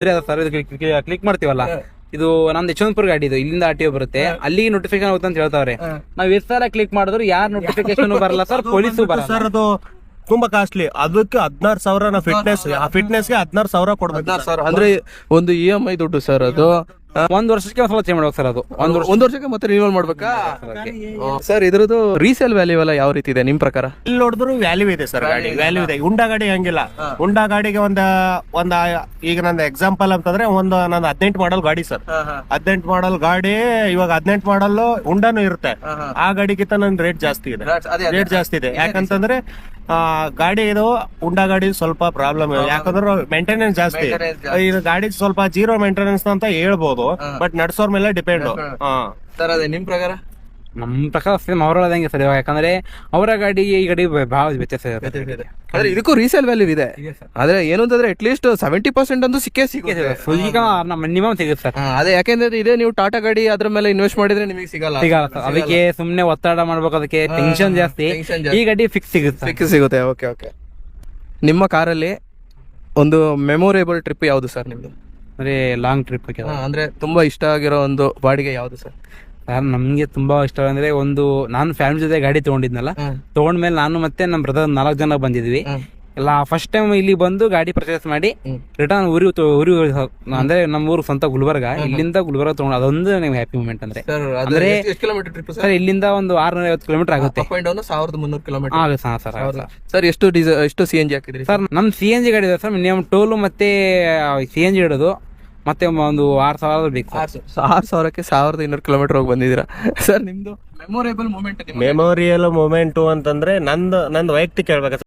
Sir click ಮಾಡ್ತೀವಲ್ಲ, ಇದು ನಮ್ದು ಯಶವಂತಪುರ ಗಾಡಿ, ಇದು ಇಲ್ಲಿಂದ ಆರ್ ಬರುತ್ತೆ, ಅಲ್ಲಿ ನೋಟಿಫಿಕೇಶನ್ ಹೋಗುತ್ತೆ ಅಂತ ಹೇಳ್ತಾವ್ರೆ. ನಾವ್ ಎಷ್ಟು ಸಲ ಕ್ಲಿಕ್ ಮಾಡಿದ್ರು ಯಾರು ನೋಟಿಫಿಕೇಶನ್ ಬರಲ್ಲ ಸರ್, ಪೊಲೀಸು ಬರಲ್ಲ ಸರ್. ಅದು ತುಂಬಾ ಕಾಸ್ಟ್ಲಿ. ಅದಕ್ಕೆ 16,000 ಫಿಟ್ನೆಸ್, ಆ ಫಿಟ್ನೆಸ್ಗೆ 16,000 ಕೊಡ್ಬೇಕು. 16,000 ಅಂದ್ರೆ ಒಂದು EMI ದುಡ್ಡು ಸರ್ ಅದು. ಒಂದ್ ವರ್ಷಕ್ಕೆ ಒಂದ್ಸಲ ಚೇಂಜ್ ಮಾಡ್ಬೇಕು ಸರ್. ಅದು ಒಂದ್ ವರ್ಷಕ್ಕೆ ಮತ್ತೆ ರಿನ್ಯೂವಲ್ ಮಾಡ್ಬೇಕಾ ಸರ್? ಇದ್ರದ್ದು ರೀಸೇಲ್ ವ್ಯಾಲ್ಯೂ ಎಲ್ಲ ಯಾವ ರೀತಿ ಇದೆ ನಿಮ್ ಪ್ರಕಾರ? ಇಲ್ಲಿ ನೋಡಿದ್ರು ವ್ಯಾಲ್ಯೂ ಇದೆ ಸರ್, ಗಾಡಿ ವ್ಯಾಲ್ಯೂ ಇದೆ. ಹುಂಡಾ ಗಾಡಿ ಹಂಗಿಲ್ಲ. ಹುಂಡಾ ಗಾಡಿಗೆ ಒಂದ ಈಗ ನಂದು ಎಕ್ಸಾಂಪಲ್ ಅಂತಂದ್ರೆ ನಂದು 18 ಮಾಡಲ್ ಗಾಡಿ ಸರ್. 18 ಮಾಡಲ್ ಗಾಡಿ ಇವಾಗ 18 ಮಾಡಲ್ ಹುಂಡಾನು ಇರುತ್ತೆ. ಆ ಗಾಡಿಗಿಂತ ನನ್ ರೇಟ್ ಜಾಸ್ತಿ ಇದೆ. ರೇಟ್ ಜಾಸ್ತಿ ಇದೆ ಯಾಕಂತಂದ್ರೆ ಗಾಡಿ ಇದು ಹುಂಡಾ ಗಾಡಿ ಸ್ವಲ್ಪ ಪ್ರಾಬ್ಲಮ್ ಇದೆ. ಯಾಕಂದ್ರೆ ಮೇಂಟೆನೆನ್ಸ್ ಜಾಸ್ತಿ. ಇದು ಗಾಡಿ ಸ್ವಲ್ಪ ಜೀರೋ ಮೇಂಟೆನೆನ್ಸ್ ಅಂತ ಹೇಳ್ಬೋದು, ಬಟ್ ನಡ್ಸೋರ್ ಮೇಲೆ ಡಿಪೆಂಡ್. ಸರ್ ಅದೇ ನಿಮ್ ಪ್ರಕಾರ? ನಮ್ ಪ್ರಕಾರ ಸೇಮ್ ಅವ್ರ ಹೇಳದಂಗೆ ಸರ್. ಯಾಕಂದ್ರೆ ಅವರ ಗಾಡಿ ಈ ಗಾಡಿ ಬಹಳ ವ್ಯತ್ಯಾಸ ಇದೆ. ಆದ್ರೆ ಇದಕ್ಕೂ ರೀಸೇಲ್ ವ್ಯಾಲ್ಯೂ ಇದೆ. ಆದ್ರೆ ಏನು ಅಂತಂದ್ರೆ ಅಟ್ಲೀಸ್ಟ್ 70% ಅಂತೂ ಸಿಕ್ಕೇ ಸಿಗುತ್ತೆ. ಮಿನಿಮಮ್ ಸಿಗುತ್ತೆ ಸರ್. ಅದೇ ಯಾಕೆಂದ್ರೆ ಇದೇ ನೀವು ಟಾಟಾ ಗಾಡಿ ಅದ್ರ ಮೇಲೆ ಇನ್ವೆಸ್ಟ್ ಮಾಡಿದ್ರೆ ನಿಮಗೆ ಸಿಗಲ್ಲ. ಅದಕ್ಕೆ ಸುಮ್ನೆ ಒತ್ತಡ ಮಾಡ್ಬೇಕು, ಅದಕ್ಕೆ ಟೆನ್ಷನ್ ಜಾಸ್ತಿ. ಈ ಗಾಡಿ ಫಿಕ್ಸ್ ಸಿಗುತ್ತೆ. Okay okay. ನಿಮ್ಮ ಕಾರಲ್ಲಿ ಒಂದು ಮೆಮೊರೇಬಲ್ ಟ್ರಿಪ್ ಯಾವುದು ಸರ್ ನಿಮ್ದು? ಅಂದ್ರೆ ಲಾಂಗ್ ಟ್ರಿಪ್ ಅಂದ್ರೆ ತುಂಬಾ ಇಷ್ಟ ಆಗಿರೋ ಒಂದು ಬಾಡಿಗೆ ಯಾವ್ದು ಸರ್? ನಮ್ಗೆ ತುಂಬಾ ಇಷ್ಟ ಅಂದ್ರೆ, ಒಂದು ನಾನು ಫ್ಯಾಮಿಲಿ ಜೊತೆ ಗಾಡಿ ತಗೊಂಡಿದ್ನಲ್ಲ, ತಗೊಂಡ್ಮೇಲೆ ನಾನು ಮತ್ತೆ ನಮ್ಮ ಬ್ರದರ್ 4 ಜನ ಬಂದಿದ್ವಿ. ಎಲ್ಲ ಫಸ್ಟ್ ಟೈಮ್ ಇಲ್ಲಿ ಬಂದು ಗಾಡಿ ಪರ್ಚೇಸ್ ಮಾಡಿ ರಿಟರ್ನ್ ಊರಿ ಅಂದ್ರೆ ನಮ್ಮ ಊರು ಸ್ವಂತ ಗುಲ್ಬರ್ಗ, ಇಲ್ಲಿಂದ ಗುಲ್ಬರ್ಗ ತಗೊಂಡು ಅದೊಂದು ನಮ್ಗೆ ಹ್ಯಾಪಿ ಮೂಮೆಂಟ್. ಅಂದ್ರೆ ಅಂದ್ರೆ ಸರ್ ಇಲ್ಲಿಂದ ಒಂದು 650 ಕಿಲೋಮೀಟರ್ ಆಗುತ್ತೆ. 1300 ಕಿಲೋಮೀಟರ್ ಆಗುತ್ತೆ ಸರ್. ಎಷ್ಟು CNG ಹಾಕಿದ್ರಿ ಸರ್? ನಮ್ CNG ಗಾಡಿ ಇದೆ ಸರ್. ಮಿನಿಮಮ್ ಟೋಲು ಮತ್ತೆ CNG ಇಡೋದು ಮತ್ತೆ ಒಂದು 6,000 ಬೇಕು. 6,000ಕ್ಕೆ 1,200 ಕಿಲೋಮೀಟರ್ ಹೋಗಿ ಬಂದಿದ್ದೀರಾ ಸರ್. ನಿಮ್ದು ಮೆಮೊರೇಬಲ್ ಮೂಮೆಂಟ್? ಮೆಮೊರಿಯಲ್ ಮೂಮೆಂಟ್ ಅಂತಂದ್ರೆ ನಂದು ವೈಯಕ್ತಿಕ ಹೇಳ್ಬೇಕು